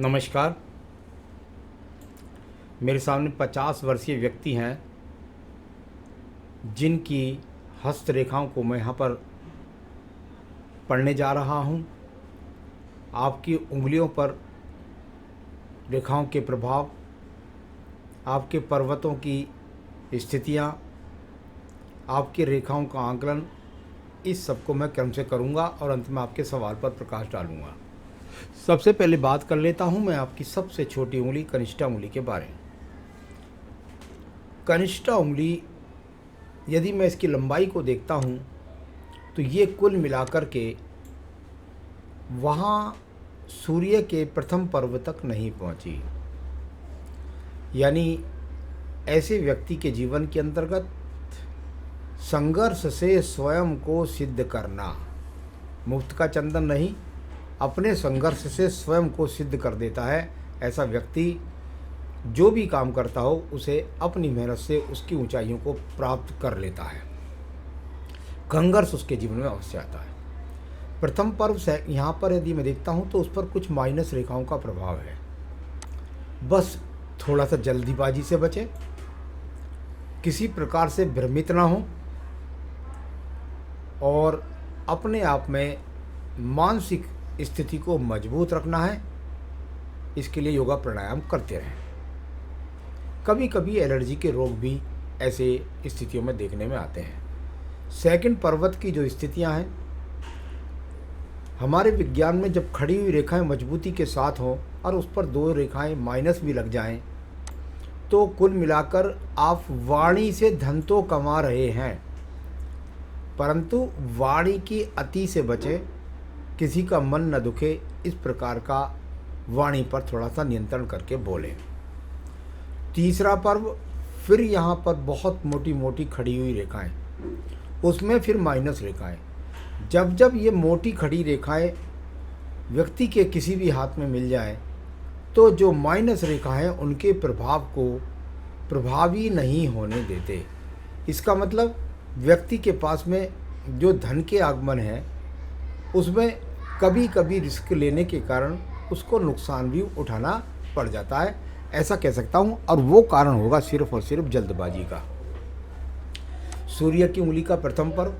नमस्कार। मेरे सामने 50 वर्षीय व्यक्ति हैं जिनकी हस्तरेखाओं को मैं यहाँ पर पढ़ने जा रहा हूँ। आपकी उंगलियों पर रेखाओं के प्रभाव, आपके पर्वतों की स्थितियाँ, आपकी रेखाओं का आकलन, इस सब को मैं क्रम से करूँगा और अंत में आपके सवाल पर प्रकाश डालूँगा। सबसे पहले बात कर लेता हूँ मैं आपकी सबसे छोटी उंगली कनिष्ठा उंगली के बारे में। कनिष्ठा उंगली, यदि मैं इसकी लंबाई को देखता हूँ तो ये कुल मिलाकर के वहाँ सूर्य के प्रथम पर्व तक नहीं पहुँची। यानी ऐसे व्यक्ति के जीवन के अंतर्गत संघर्ष से स्वयं को सिद्ध करना, मुफ्त का चंदन नहीं, अपने संघर्ष से स्वयं को सिद्ध कर देता है। ऐसा व्यक्ति जो भी काम करता हो उसे अपनी मेहनत से उसकी ऊंचाइयों को प्राप्त कर लेता है। संघर्ष उसके जीवन में अवश्य आता है। प्रथम पर्व से यहाँ पर यदि मैं देखता हूँ तो उस पर कुछ माइनस रेखाओं का प्रभाव है। बस थोड़ा सा जल्दीबाजी से बचे, किसी प्रकार से भ्रमित ना हो और अपने आप में मानसिक स्थिति को मजबूत रखना है। इसके लिए योगा प्राणायाम करते रहें। कभी कभी एलर्जी के रोग भी ऐसे स्थितियों में देखने में आते हैं। सेकंड पर्वत की जो स्थितियां हैं, हमारे विज्ञान में जब खड़ी हुई रेखाएं मजबूती के साथ हों और उस पर दो रेखाएं माइनस भी लग जाएं तो कुल मिलाकर आप वाणी से धन तो कमा रहे हैं, परंतु वाणी की अति से बचे, किसी का मन न दुखे, इस प्रकार का वाणी पर थोड़ा सा नियंत्रण करके बोलें। तीसरा पर्व, फिर यहाँ पर बहुत मोटी मोटी खड़ी हुई रेखाएं, उसमें फिर माइनस रेखाएं। जब जब ये मोटी खड़ी रेखाएं व्यक्ति के किसी भी हाथ में मिल जाएं तो जो माइनस रेखा है उनके प्रभाव को प्रभावी नहीं होने देते। इसका मतलब व्यक्ति के पास में जो धन के आगमन है उसमें कभी कभी रिस्क लेने के कारण उसको नुकसान भी उठाना पड़ जाता है, ऐसा कह सकता हूँ। और वो कारण होगा सिर्फ और सिर्फ जल्दबाजी का। सूर्य की उंगली का प्रथम पर्व,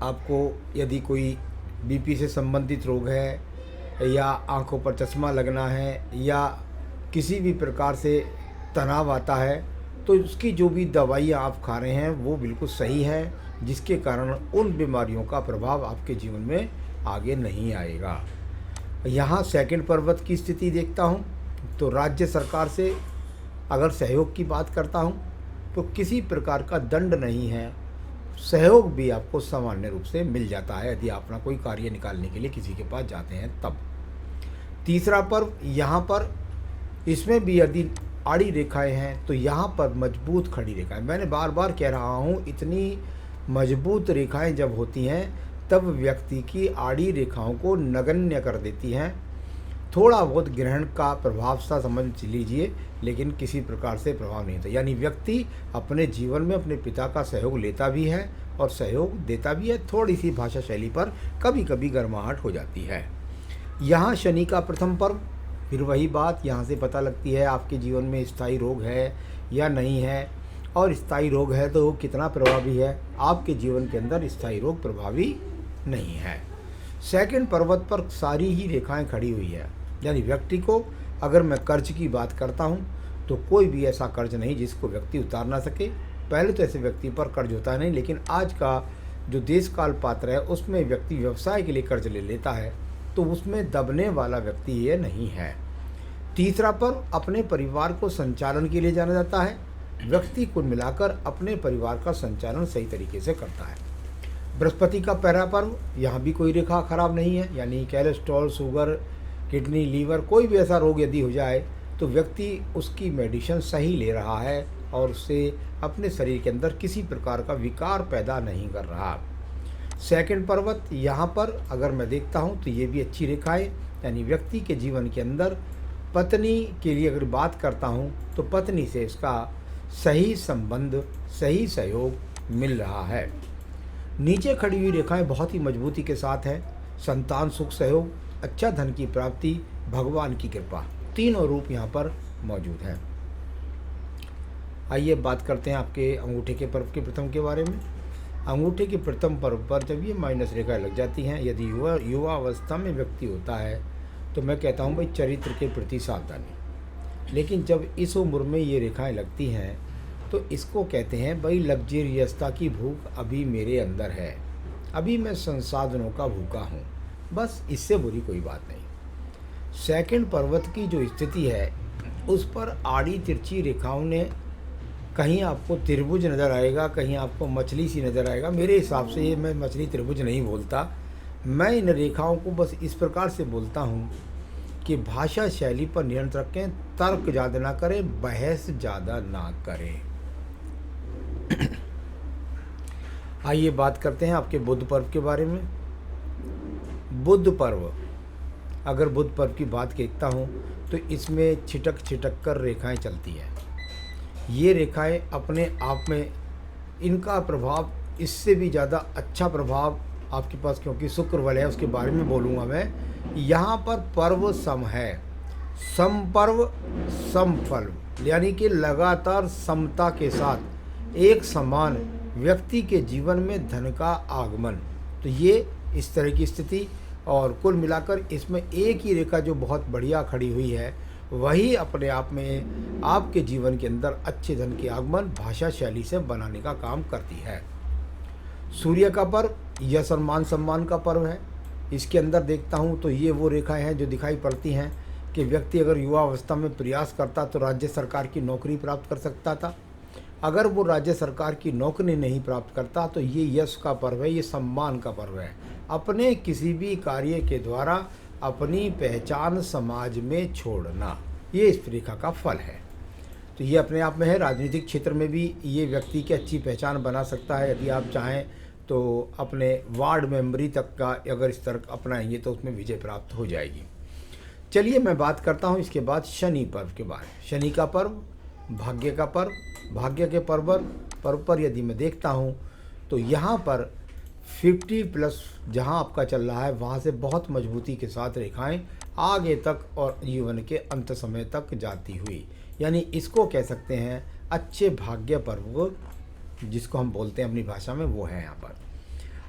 आपको यदि कोई बीपी से संबंधित रोग है या आंखों पर चश्मा लगना है या किसी भी प्रकार से तनाव आता है तो उसकी जो भी दवाइयाँ आप खा रहे हैं वो बिल्कुल सही है, जिसके कारण उन बीमारियों का प्रभाव आपके जीवन में आगे नहीं आएगा। यहाँ सेकंड पर्वत की स्थिति देखता हूँ तो राज्य सरकार से अगर सहयोग की बात करता हूँ तो किसी प्रकार का दंड नहीं है, सहयोग भी आपको सामान्य रूप से मिल जाता है यदि अपना कोई कार्य निकालने के लिए किसी के पास जाते हैं तब। तीसरा पर्व, यहाँ पर इसमें भी यदि आड़ी रेखाएं हैं तो यहाँ पर मजबूत खड़ी रेखाएं, मैंने बार बार कह रहा हूँ, इतनी मजबूत रेखाएं जब होती हैं तब व्यक्ति की आड़ी रेखाओं को नगण्य कर देती हैं। थोड़ा बहुत ग्रहण का प्रभाव सा समझ लीजिए, लेकिन किसी प्रकार से प्रभाव नहीं होता। यानी व्यक्ति अपने जीवन में अपने पिता का सहयोग लेता भी है और सहयोग देता भी है। थोड़ी सी भाषा शैली पर कभी कभी गर्माहट हो जाती है। यहाँ शनि का प्रथम पर्व, फिर वही बात, यहाँ से पता लगती है आपके जीवन में स्थायी रोग है या नहीं है, और स्थायी रोग है तो कितना प्रभावी है। आपके जीवन के अंदर स्थायी रोग प्रभावी नहीं है। सेकंड पर्वत पर सारी ही रेखाएं खड़ी हुई है। यानी व्यक्ति को, अगर मैं कर्ज की बात करता हूँ तो कोई भी ऐसा कर्ज नहीं जिसको व्यक्ति उतार ना सके। पहले तो ऐसे व्यक्ति पर कर्ज होता नहीं, लेकिन आज का जो देश काल पात्र है उसमें व्यक्ति व्यवसाय के लिए कर्ज ले लेता है तो उसमें दबने वाला व्यक्ति ये नहीं है। तीसरा पर्व, अपने परिवार को संचालन के लिए जाना जाता है। व्यक्ति कुल मिलाकर अपने परिवार का संचालन सही तरीके से करता है। बृहस्पति का पहला पर्व, यहाँ भी कोई रेखा खराब नहीं है। यानी कोलेस्ट्रॉल, शुगर, किडनी, लीवर, कोई भी ऐसा रोग यदि हो जाए तो व्यक्ति उसकी मेडिसिन सही ले रहा है और उससे अपने शरीर के अंदर किसी प्रकार का विकार पैदा नहीं कर रहा। सेकंड पर्वत, यहाँ पर अगर मैं देखता हूँ तो ये भी अच्छी रेखा है। यानी व्यक्ति के जीवन के अंदर पत्नी के लिए अगर बात करता हूँ तो पत्नी से इसका सही संबंध, सही सहयोग मिल रहा है। नीचे खड़ी हुई रेखाएं बहुत ही मजबूती के साथ है। संतान सुख सहयोग अच्छा धन की प्राप्ति, भगवान की कृपा, तीनों रूप यहाँ पर मौजूद हैं। आइए बात करते हैं आपके अंगूठे के पर्व के प्रथम के बारे में। अंगूठे के प्रथम पर्व पर जब ये माइनस रेखा लग जाती हैं, यदि युवा अवस्था में व्यक्ति होता है तो मैं कहता हूँ भाई चरित्र के प्रति सावधानी। लेकिन जब इस उम्र में ये रेखाएं लगती हैं तो इसको कहते हैं भाई लग्जरियसता की भूख अभी मेरे अंदर है, अभी मैं संसाधनों का भूखा हूँ, बस इससे बुरी कोई बात नहीं। सेकंड पर्वत की जो स्थिति है उस पर आड़ी तिरछी रेखाओं ने, कहीं आपको त्रिभुज नज़र आएगा, कहीं आपको मछली सी नज़र आएगा। मेरे हिसाब से ये मैं मछली त्रिभुज नहीं बोलता, मैं इन रेखाओं को बस इस प्रकार से बोलता हूँ कि भाषा शैली पर नियंत्रण रखें, तर्क ज़्यादा ना करें, बहस ज़्यादा ना करें। आइए बात करते हैं आपके बुध पर्व के बारे में। बुध पर्व, अगर बुध पर्व की बात कहता हूँ तो इसमें छिटक छिटक कर रेखाएं चलती हैं। ये रेखाएं अपने आप में, इनका प्रभाव इससे भी ज़्यादा अच्छा प्रभाव आपके पास, क्योंकि शुक्र वलय है उसके बारे में बोलूँगा मैं। यहाँ पर पर्व सम है, सम पर्व सम फल, यानी कि लगातार समता के साथ एक समान व्यक्ति के जीवन में धन का आगमन। तो ये इस तरह की स्थिति, और कुल मिलाकर इसमें एक ही रेखा जो बहुत बढ़िया खड़ी हुई है वही अपने आप में आपके जीवन के अंदर अच्छे धन के आगमन भाषा शैली से बनाने का काम करती है। सूर्य का पर्व यह सम्मान का पर्व है। इसके अंदर देखता हूँ तो ये वो रेखाएं हैं जो दिखाई पड़ती हैं कि व्यक्ति अगर युवा अवस्था में प्रयास करता तो राज्य सरकार की नौकरी प्राप्त कर सकता था। अगर वो राज्य सरकार की नौकरी नहीं प्राप्त करता तो ये यश का पर्व है, ये सम्मान का पर्व है। अपने किसी भी कार्य के द्वारा अपनी पहचान समाज में छोड़ना, ये इस रेखा का फल है। तो ये अपने आप में है। राजनीतिक क्षेत्र में भी ये व्यक्ति की अच्छी पहचान बना सकता है। यदि आप चाहें तो अपने वार्ड मेंबरी तक का अगर स्तर अपनाएंगे तो उसमें विजय प्राप्त हो जाएगी। चलिए मैं बात करता हूँ इसके बाद शनि पर्व के बारे में। शनि का पर्व भाग्य का पर्व, भाग्य के पर्व पर यदि मैं देखता हूँ तो यहाँ पर 50+ जहाँ आपका चल रहा है वहाँ से बहुत मजबूती के साथ रेखाएं आगे तक और जीवन के अंत समय तक जाती हुई, यानी इसको कह सकते हैं अच्छे भाग्य पर्व जिसको हम बोलते हैं अपनी भाषा में, वो है यहाँ पर।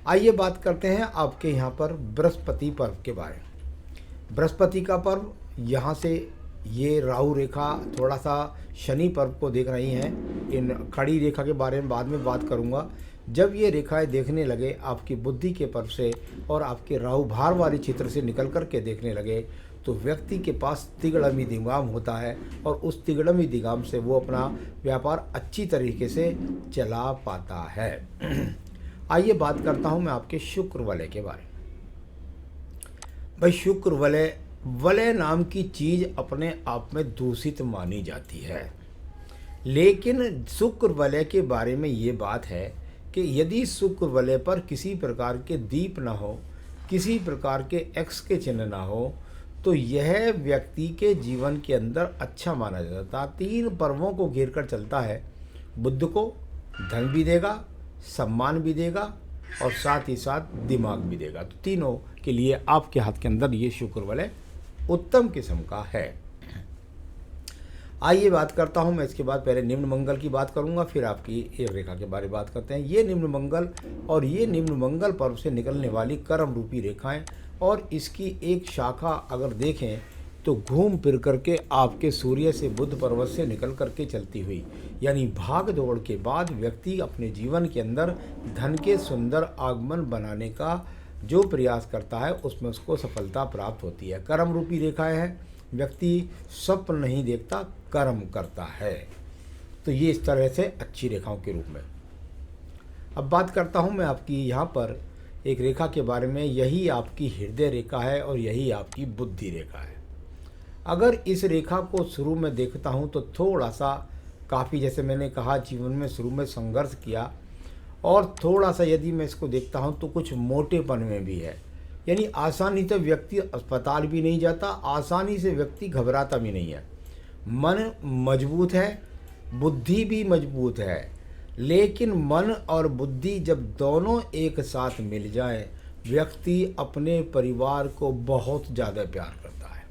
आइए बात करते हैं आपके यहाँ पर बृहस्पति पर्व के बारे में। बृहस्पति का पर्व, यहाँ से ये राहु रेखा थोड़ा सा शनि पर्व को देख रही हैं। इन खड़ी रेखा के बारे में बाद में बात करूँगा। जब ये रेखाएं देखने लगे आपकी बुद्धि के पर्व से और आपके राहु भार वाले क्षेत्र से निकल कर के देखने लगे तो व्यक्ति के पास तिगड़मी दिगाम होता है और उस तिगड़मी दिगाम से वो अपना व्यापार अच्छी तरीके से चला पाता है। आइए बात करता हूँ मैं आपके शुक्र वलय के बारे में। भाई शुक्र वलय नाम की चीज़ अपने आप में दूषित मानी जाती है, लेकिन शुक्र वलय के बारे में ये बात है कि यदि शुक्र वलय पर किसी प्रकार के दीप ना हो, किसी प्रकार के एक्स के चिन्ह ना हो, तो यह व्यक्ति के जीवन के अंदर अच्छा माना जाता। 3 पर्वों को घेर कर चलता है। बुद्ध को धन भी देगा, सम्मान भी देगा और साथ ही साथ दिमाग भी देगा। तो तीनों के लिए आपके हाथ के अंदर ये शुक्र वलय उत्तम किस्म का है। आइए बात करता हूँ मैं इसके बाद, पहले निम्न मंगल की बात करूँगा, फिर आपकी एक रेखा के बारे में बात करते हैं। ये निम्न मंगल और ये निम्न मंगल पर्व से निकलने वाली कर्म रूपी रेखाएं और इसकी एक शाखा अगर देखें तो घूम फिर करके आपके सूर्य से बुध पर्वत से निकल करके चलती हुई, यानी भाग दौड़ के बाद व्यक्ति अपने जीवन के अंदर धन के सुंदर आगमन बनाने का जो प्रयास करता है उसमें उसको सफलता प्राप्त होती है। कर्म रूपी रेखाएं हैं, व्यक्ति स्वप्न नहीं देखता, कर्म करता है। तो ये इस तरह से अच्छी रेखाओं के रूप में। अब बात करता हूँ मैं आपकी यहाँ पर एक रेखा के बारे में। यही आपकी हृदय रेखा है और यही आपकी बुद्धि रेखा है। अगर इस रेखा को शुरू में देखता हूँ तो थोड़ा सा काफ़ी, जैसे मैंने कहा, जीवन में शुरू में संघर्ष किया और थोड़ा सा यदि मैं इसको देखता हूँ तो कुछ मोटेपन में भी है, यानी आसानी से व्यक्ति अस्पताल भी नहीं जाता, आसानी से व्यक्ति घबराता भी नहीं है। मन मजबूत है, बुद्धि भी मजबूत है, लेकिन मन और बुद्धि जब दोनों एक साथ मिल जाएं, व्यक्ति अपने परिवार को बहुत ज़्यादा प्यार करता है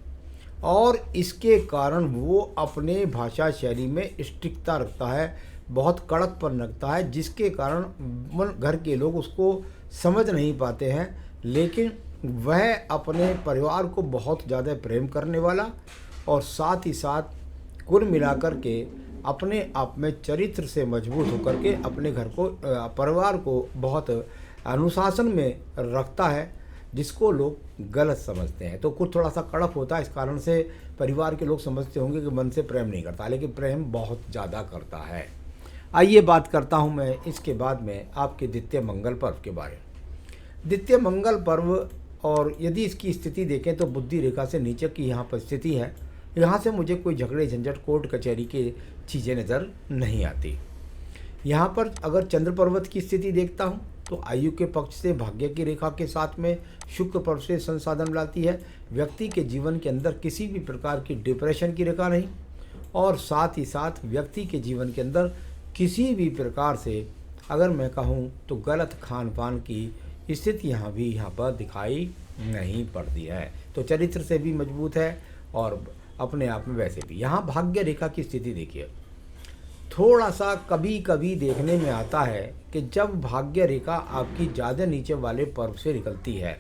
और इसके कारण वो अपने भाषा शैली में स्ट्रिक्टता रखता है, बहुत कड़कपन रखता है, जिसके कारण घर के लोग उसको समझ नहीं पाते हैं। लेकिन वह अपने परिवार को बहुत ज़्यादा प्रेम करने वाला और साथ ही साथ कुल मिलाकर के अपने आप में चरित्र से मजबूत होकर के अपने घर को परिवार को बहुत अनुशासन में रखता है, जिसको लोग गलत समझते हैं। तो कुछ थोड़ा सा कड़क होता है, इस कारण से परिवार के लोग समझते होंगे कि मन से प्रेम नहीं करता, लेकिन प्रेम बहुत ज़्यादा करता है। आइए बात करता हूँ मैं इसके बाद में आपके द्वितीय मंगल पर्व के बारे में। द्वितीय मंगल पर्व, और यदि इसकी स्थिति देखें तो बुद्धि रेखा से नीचे की यहाँ पर स्थिति है। यहाँ से मुझे कोई झगड़े झंझट कोर्ट कचहरी की चीज़ें नज़र नहीं आती। यहाँ पर अगर चंद्र पर्वत की स्थिति देखता हूँ तो आयु के पक्ष से भाग्य की रेखा के साथ में शुक्र पर्व से संसाधन लाती है। व्यक्ति के जीवन के अंदर किसी भी प्रकार की डिप्रेशन की रेखा नहीं, और साथ ही साथ व्यक्ति के जीवन के अंदर किसी भी प्रकार से अगर मैं कहूँ तो गलत खान पान की स्थिति यहाँ पर दिखाई नहीं पड़ती है। तो चरित्र से भी मजबूत है और अपने आप में वैसे भी। यहाँ भाग्य रेखा की स्थिति देखिए, थोड़ा सा कभी कभी देखने में आता है कि जब भाग्य रेखा आपकी ज़्यादा नीचे वाले पर्व से निकलती है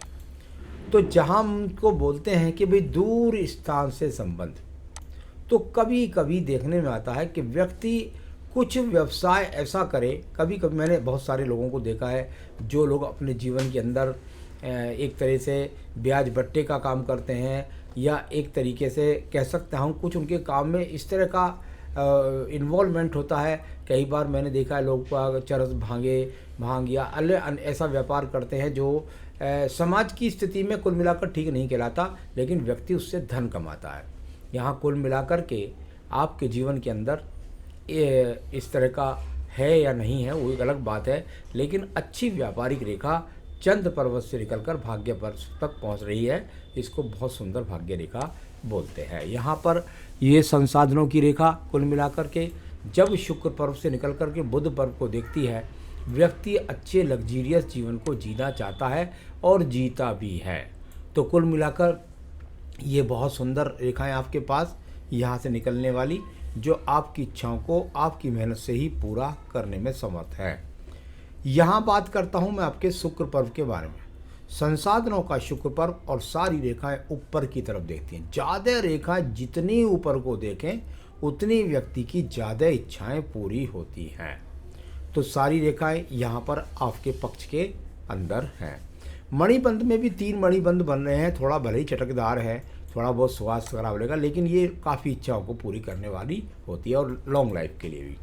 तो जहाँ हमको बोलते हैं कि भाई दूर स्थान से संबंध, तो कभी कभी देखने में आता है कि व्यक्ति कुछ व्यवसाय ऐसा करे। कभी कभी मैंने बहुत सारे लोगों को देखा है जो लोग अपने जीवन के अंदर एक तरह से ब्याज बट्टे का काम करते हैं, या एक तरीके से कह सकता हूँ कुछ उनके काम में इस तरह का इन्वॉल्वमेंट होता है। कई बार मैंने देखा है लोग चरस भांग या अन्य ऐसा व्यापार करते हैं जो समाज की स्थिति में कुल मिलाकर ठीक नहीं कहलाता, लेकिन व्यक्ति उससे धन कमाता है। यहाँ कुल मिलाकर के आपके जीवन के अंदर इस तरह का है या नहीं है वो एक अलग बात है, लेकिन अच्छी व्यापारिक रेखा चंद्र पर्वत से निकलकर भाग्य पर्व तक पहुंच रही है। इसको बहुत सुंदर भाग्य रेखा बोलते हैं। यहाँ पर ये संसाधनों की रेखा कुल मिलाकर के जब शुक्र पर्व से निकल कर के बुध पर्व को देखती है, व्यक्ति अच्छे लग्जीरियस जीवन को जीना चाहता है और जीता भी है। तो कुल मिलाकर ये बहुत सुंदर रेखाएं आपके पास यहाँ से निकलने वाली, जो आपकी इच्छाओं को आपकी मेहनत से ही पूरा करने में समर्थ है। यहाँ बात करता हूँ मैं आपके शुक्र पर्व के बारे में। संसाधनों का शुक्र पर्व और सारी रेखाएं ऊपर की तरफ देखती हैं। ज़्यादा रेखाएं जितनी ऊपर को देखें उतनी व्यक्ति की ज़्यादा इच्छाएं पूरी होती हैं। तो सारी रेखाएं यहाँ पर आपके पक्ष के अंदर हैं। मणिबंध में भी 3 मणिबंध बन रहे हैं। थोड़ा भले ही चटकदार है, थोड़ा बहुत स्वास्थ्य खराब रहेगा, लेकिन ये काफ़ी इच्छाओं को पूरी करने वाली होती है और लॉन्ग लाइफ के लिए भी।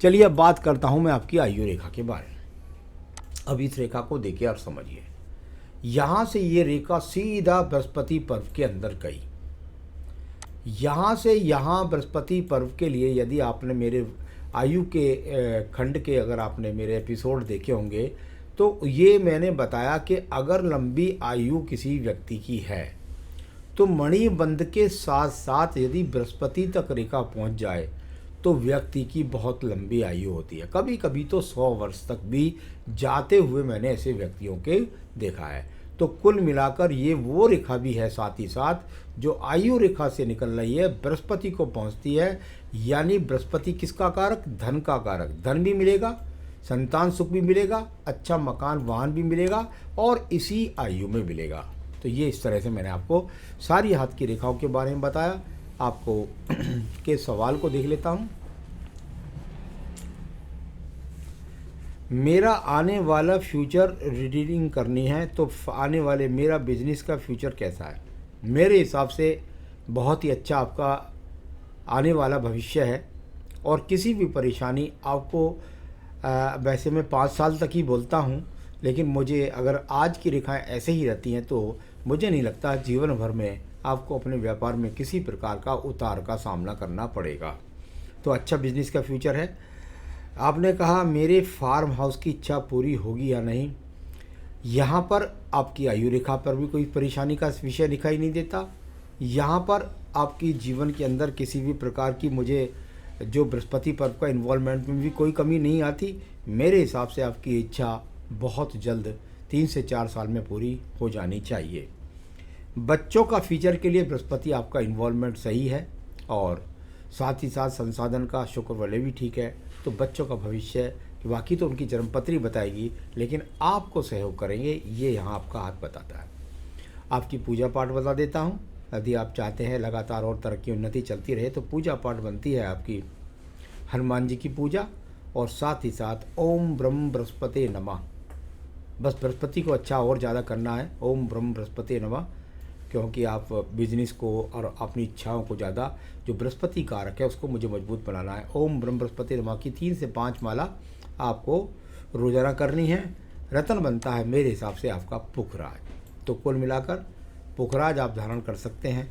चलिए अब बात करता हूँ मैं आपकी आयु रेखा के बारे में। अब इस रेखा को देखिए और समझिए। यहाँ से ये रेखा सीधा बृहस्पति पर्व के अंदर गई। यहाँ से यहाँ बृहस्पति पर्व के लिए यदि आपने मेरे आयु के खंड के अगर आपने मेरे एपिसोड देखे होंगे तो ये मैंने बताया कि अगर लंबी आयु किसी व्यक्ति की है तो मणिबंध के साथ साथ यदि बृहस्पति तक रेखा पहुंच जाए तो व्यक्ति की बहुत लंबी आयु होती है। कभी कभी तो 100 वर्ष तक भी जाते हुए मैंने ऐसे व्यक्तियों के देखा है। तो कुल मिलाकर ये वो रेखा भी है साथ ही साथ जो आयु रेखा से निकल रही है, बृहस्पति को पहुंचती है। यानी बृहस्पति किसका कारक? धन का कारक। धन भी मिलेगा, संतान सुख भी मिलेगा, अच्छा मकान वाहन भी मिलेगा और इसी आयु में मिलेगा। तो ये इस तरह से मैंने आपको सारी हाथ की रेखाओं के बारे में बताया। आपको के सवाल को देख लेता हूँ। मेरा आने वाला फ्यूचर रीडिंग करनी है तो आने वाले मेरा बिजनेस का फ्यूचर कैसा है? मेरे हिसाब से बहुत ही अच्छा आपका आने वाला भविष्य है और किसी भी परेशानी आपको वैसे मैं 5 साल तक ही बोलता हूँ, लेकिन मुझे अगर आज की रेखाएं ऐसे ही रहती हैं तो मुझे नहीं लगता जीवन भर में आपको अपने व्यापार में किसी प्रकार का उतार का सामना करना पड़ेगा। तो अच्छा बिजनेस का फ्यूचर है। आपने कहा मेरे फार्म हाउस की इच्छा पूरी होगी या नहीं। यहाँ पर आपकी आयु रेखा पर भी कोई परेशानी का विषय दिखाई नहीं देता। यहाँ पर आपकी जीवन के अंदर किसी भी प्रकार की मुझे जो बृहस्पति पर्व का इन्वॉल्वमेंट में भी कोई कमी नहीं आती। मेरे हिसाब से आपकी इच्छा बहुत जल्द 3 से 4 साल में पूरी हो जानी चाहिए। बच्चों का फ्यूचर के लिए बृहस्पति आपका इन्वॉल्वमेंट सही है और साथ ही साथ संसाधन का शुक्र वाले भी ठीक है। तो बच्चों का भविष्य बाकी तो उनकी जन्मपत्री बताएगी, लेकिन आपको सहयोग करेंगे ये यहाँ आपका हाथ बताता है। आपकी पूजा पाठ बता देता हूँ। यदि आप चाहते हैं लगातार और तरक्की उन्नति चलती रहे तो पूजा पाठ बनती है आपकी हनुमान जी की पूजा और साथ ही साथ ओम ब्रह्म बृहस्पति नमः। बस बृहस्पति को अच्छा और ज़्यादा करना है, ओम ब्रह्म बृहस्पति नमः, क्योंकि आप बिजनेस को और अपनी इच्छाओं को ज़्यादा जो बृहस्पति कारक है उसको मुझे मजबूत बनाना है। ओम ब्रह्म बृहस्पति नमः की 3 से 5 माला आपको रोज़ाना करनी है। रत्न बनता है मेरे हिसाब से आपका पुखराज। तो कुल मिलाकर पुखराज आप धारण कर सकते हैं।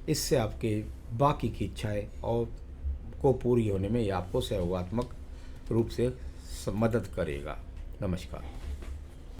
इससे आपके बाकी की इच्छाएं और को पूरी होने में ये आपको सहयोगात्मक रूप से मदद करेगा। नमस्कार।